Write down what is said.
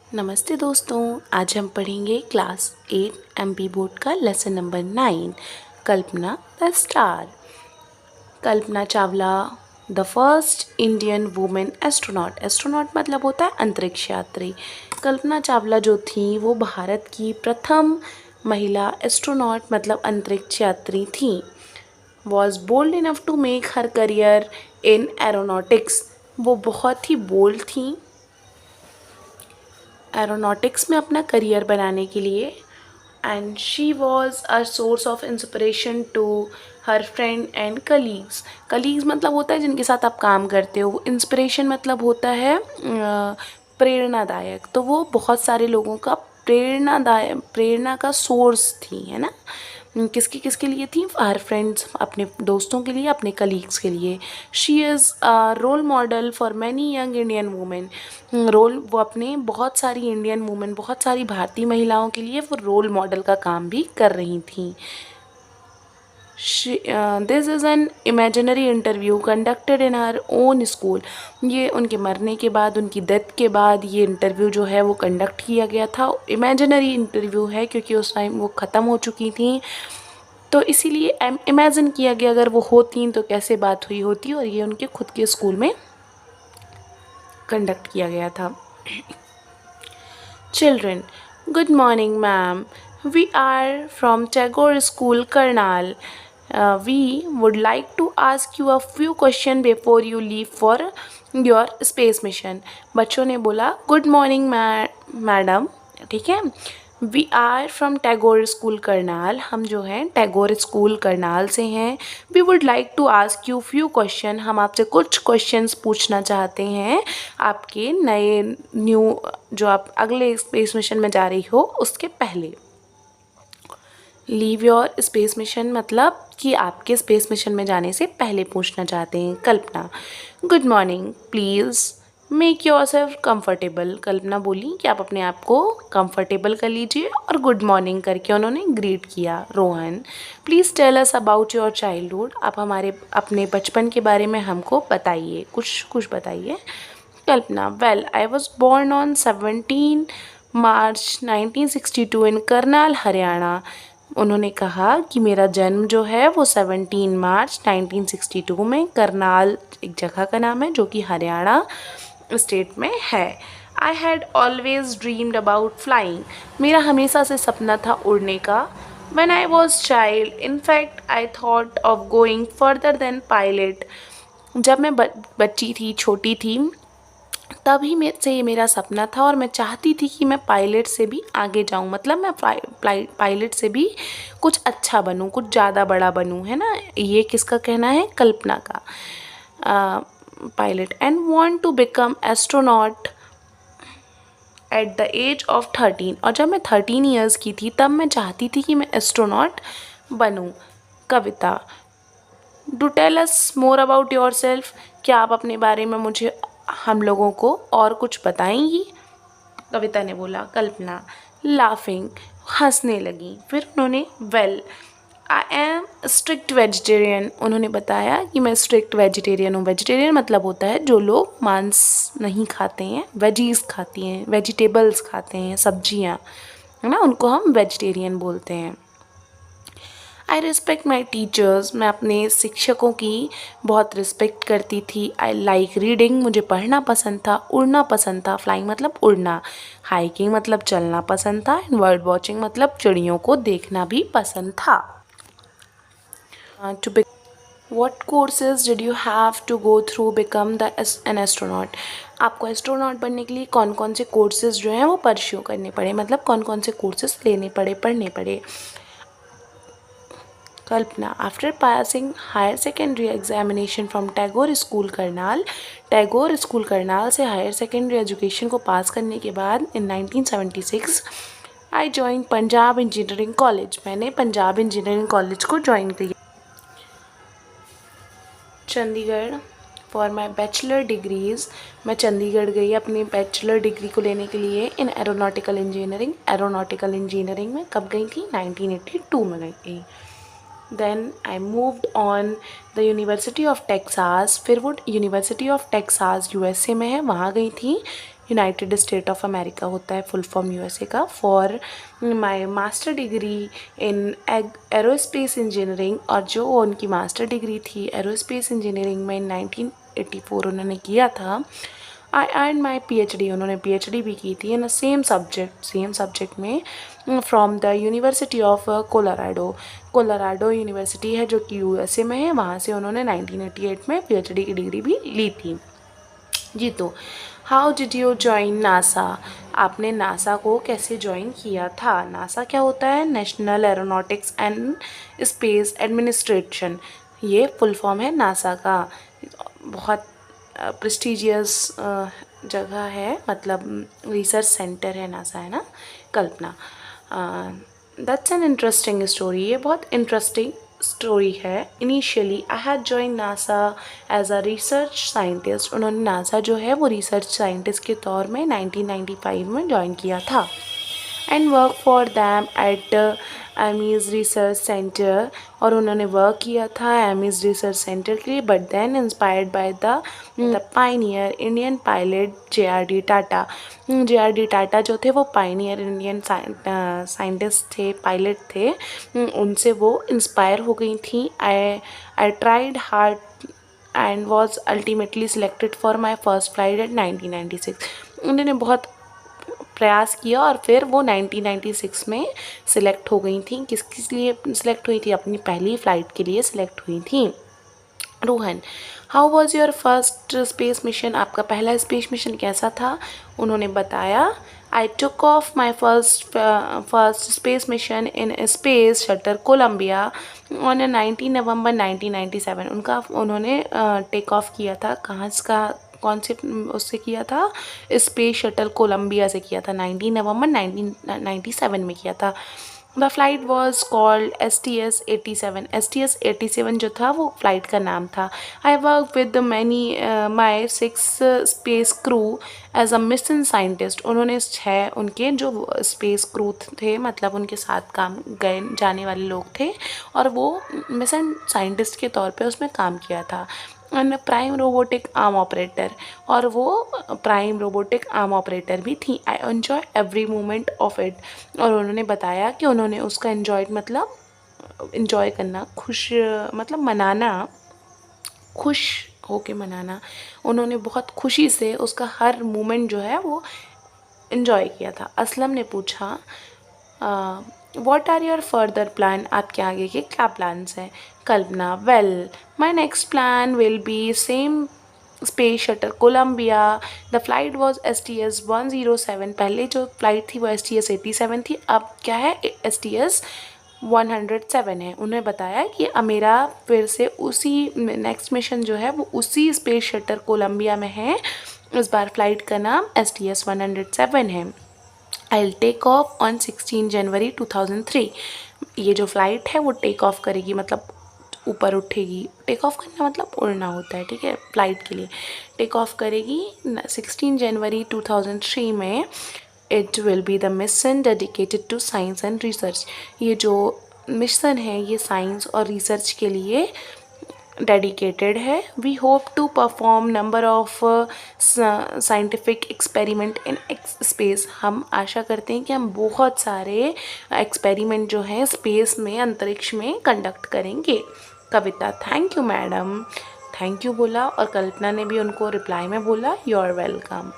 नमस्ते दोस्तों, आज हम पढ़ेंगे क्लास 8 एमपी बोर्ड का lesson number 9 Kalpana the star. Kalpana Chawla the first Indian women astronaut. Astronaut मतलब होता है अंतरिक्ष यात्री। कल्पना चावला जो थी वो भारत की प्रथम महिला एस्ट्रोनॉट मतलब अंतरिक्ष यात्री थी। Was bold enough to make her career in aeronautics. वो बहुत ही बोल्ड थी एरोनॉटिक्स में अपना करियर बनाने के लिए। And she was a source of inspiration to her friend and colleagues. Colleagues मतलब होता है जिनके साथ आप काम करते हो। इंस्पिरेशन मतलब होता है प्रेरणादायक। तो वो बहुत सारे लोगों का प्रेरणा का सोर्स थी, है ना। किसके किसके लिए थी? हर फ्रेंड्स, अपने दोस्तों के लिए, अपने कलीग्स के लिए। She is role model for many young Indian women. वो अपने बहुत सारी इंडियन वुमेन, बहुत सारी भारतीय महिलाओं के लिए वो रोल मॉडल का काम भी कर रही थी। This is an imaginary interview conducted in her own school. ये उनके मरने के बाद, उनकी डेथ के बाद ये इंटरव्यू जो है वो कंडक्ट किया गया था। इमेजिनरी इंटरव्यू है क्योंकि उस टाइम वो ख़त्म हो चुकी थी, तो इसीलिए इमेजिन किया गया अगर वो होती तो कैसे बात हुई होती, और ये उनके खुद के स्कूल में कंडक्ट किया गया था। Children, good morning, ma'am. We are from Tagore School, Karnal. We would like to ask you a few questions before you leave for your space mission. बच्चों ने बोला गुड मॉर्निंग मैडम, ठीक है। We are from Tagore school Karnal. हम जो हैं Tagore school Karnal से हैं। We would like to ask you few question. हम आपसे कुछ क्वेश्चंस पूछना चाहते हैं आपके नए जो आप अगले स्पेस मिशन में जा रही हो उसके पहले। लीव योर स्पेस मिशन मतलब कि आपके स्पेस मिशन में जाने से पहले पूछना चाहते हैं। Kalpana, good morning, please make yourself comfortable. Kalpana बोली कि आप अपने आप को कंफर्टेबल कर लीजिए, और गुड मॉर्निंग करके उन्होंने ग्रीट किया। Rohan, please tell us about your childhood. आप हमारे अपने बचपन के बारे में हमको बताइए, कुछ बताइए। Kalpana, well I was born on 17 March 1962 in Karnal, Haryana. उन्होंने कहा कि मेरा जन्म जो है वो 17 मार्च 1962 में करनाल एक जगह का नाम है जो कि हरियाणा स्टेट में है। I had always dreamed about flying. मेरा हमेशा से सपना था उड़ने का। When I was child, in fact, I thought of going further than pilot. जब मैं बच्ची थी, छोटी थी, तभी से ये मेरा सपना था और मैं चाहती थी कि मैं पायलट से भी आगे जाऊं। मतलब मैं पायलट से भी कुछ अच्छा बनूं, कुछ ज़्यादा बड़ा बनूं, है ना। ये किसका कहना है? कल्पना का। Pilot and want to become astronaut at the age of 13। और जब मैं 13 ईयर्स की थी तब मैं चाहती थी कि मैं एस्ट्रोनॉट बनूं। Kavita, do tell us more about yourself. क्या आप अपने बारे में मुझे, हम लोगों को और कुछ बताएंगी? कविता ने बोला। कल्पना, लाफिंग, हंसने लगी। फिर उन्होंने well I am strict vegetarian. उन्होंने बताया कि मैं स्ट्रिक्ट वेजिटेरियन हूँ। वेजिटेरियन मतलब होता है जो लोग मांस नहीं खाते हैं, वेजीज खाती हैं, वेजिटेबल्स खाते हैं, सब्जियाँ, है ना, उनको हम वेजिटेरियन बोलते हैं। I respect my teachers. मैं अपने शिक्षकों की बहुत रिस्पेक्ट करती थी। I like reading. मुझे पढ़ना पसंद था। उड़ना पसंद था। फ्लाइंग मतलब उड़ना। हाइकिंग मतलब चलना पसंद था। एंड बर्ड वॉचिंग मतलब चिड़ियों को देखना भी पसंद था। To What courses did you have to go through become an astronaut? आपको एस्ट्रोनॉट बनने के लिए कौन कौन से कोर्सेज जो हैं वो परस्यू करने पड़े, मतलब कौन कौन से कोर्सेज लेने पड़े, पढ़ने पड़े। Kalpana, after passing higher secondary examination from Tagore school Karnal. Tagore school Karnal से हायर सेकेंडरी एजुकेशन को पास करने के बाद in 1976 I join Punjab engineering college. मैंने पंजाब इंजीनियरिंग कॉलेज को ज्वाइन किया। Chandigarh for my bachelor degrees. मैं चंडीगढ़ गई अपनी बैचलर डिग्री को लेने के लिए in aeronautical engineering. Aeronautical engineering में कब गई थी? 1982 में गई थी। Then I moved on the university of Texas. फिर वो यूनिवर्सिटी ऑफ टेक्सास USA में है, वहाँ गई थी यूनाइटेड स्टेट ऑफ अमेरिका होता है फुल फॉर्म यूएसए का। For my master degree in aerospace engineering, और जो उनकी मास्टर डिग्री थी एरोस्पेस इंजीनियरिंग में 1984 उन्होंने किया था। आई एंड माई PhD, उन्होंने PhD भी की थी इन सेम सब्जेक्ट में from the university of Colorado university है जो कि USA में है। वहाँ से उन्होंने 1988 में PhD की डिग्री भी ली थी। जी, तो how did you join NASA, आपने नासा को कैसे ज्वाइन किया था? नासा क्या होता है? National aeronautics and space administration, ये फुल फॉर्म है नासा का। बहुत प्रेस्टिजियस जगह है, मतलब रिसर्च सेंटर है नासा, है ना Kalpana. That's an interesting story, ये बहुत इंटरेस्टिंग स्टोरी है। Initially I had join NASA as a research scientist, उन्होंने नासा जो है वो रिसर्च साइंटिस्ट के तौर में 1995 में ज्वाइन किया था। And work for them at Ames research center, और उन्होंने वर्क किया था एमीज रिसर्च सेंटर के लिए। But then inspired by the pioneer Indian pilot JRD Tata, JRD Tata जो थे वो पाइनियर इंडियन साइंटिस्ट थे, पायलट थे, उनसे वो इंस्पायर हो गई थी। I tried hard and was ultimately selected for my first flight at 1996, उन्होंने बहुत प्रयास किया और फिर वो 1996 में सिलेक्ट हो गई थी। किस लिए सिलेक्ट हुई थी? अपनी पहली फ़्लाइट के लिए सिलेक्ट हुई थी। Rohan, how was your first space mission, आपका पहला स्पेस मिशन कैसा था? उन्होंने बताया, I took off my first space mission in space shuttle Columbia on 19 November 1997, उन्होंने टेक ऑफ किया था। कौन से उससे किया था? स्पेस शटल कोलंबिया से किया था, 19 नवंबर 1997 में किया था। The flight was called STS-87, STS-87 जो था वो फ्लाइट का नाम था। I work with many my 6 space crew as a mission scientist, उन्होंने 6 उनके जो स्पेस क्रू थे, मतलब उनके साथ काम गए जाने वाले लोग थे, और वो मिशन साइंटिस्ट के तौर पे उसमें काम किया था। And prime robotic arm operator, और वो प्राइम रोबोटिक आर्म ऑपरेटर भी थी। I enjoy every moment of it, और उन्होंने बताया कि उन्होंने उसका मतलब इन्जॉय करना, खुश मतलब मनाना, खुश होके मनाना, उन्होंने बहुत खुशी से उसका हर मोमेंट जो है वो इन्जॉय किया था। असलम ने पूछा, what are your further plan, आपके आगे के क्या प्लान्स हैं? Kalpana, well my next plan will be same space shuttle Columbia, the flight was STS-107, पहले जो फ्लाइट थी वो STS-87 थी, अब क्या है STS-107 है। उन्हें बताया कि अब मेरा फिर से उसी नेक्स्ट मिशन जो है वो उसी स्पेस शटल कोलंबिया में है, इस बार फ्लाइट का नाम STS-107 है। आई टेक ऑफ ऑन 16 जनवरी 2003, ये जो फ़्लाइट है वो टेक ऑफ करेगी, मतलब ऊपर उठेगी। टेक ऑफ करना मतलब उड़ना होता है, ठीक है, फ़्लाइट के लिए टेक ऑफ करेगी 16 जनवरी 2003 में। It will be the mission dedicated to science and research, ये जो मिशन है ये साइंस और रिसर्च के लिए डेडिकेटेड है। We hope to perform number of scientific experiment in space, हम आशा करते हैं कि हम बहुत सारे एक्सपेरिमेंट जो हैं स्पेस में, अंतरिक्ष में कंडक्ट करेंगे। Kavita, thank you madam, thank you बोला, और कल्पना ने भी उनको रिप्लाई में बोला, यू आर वेलकम।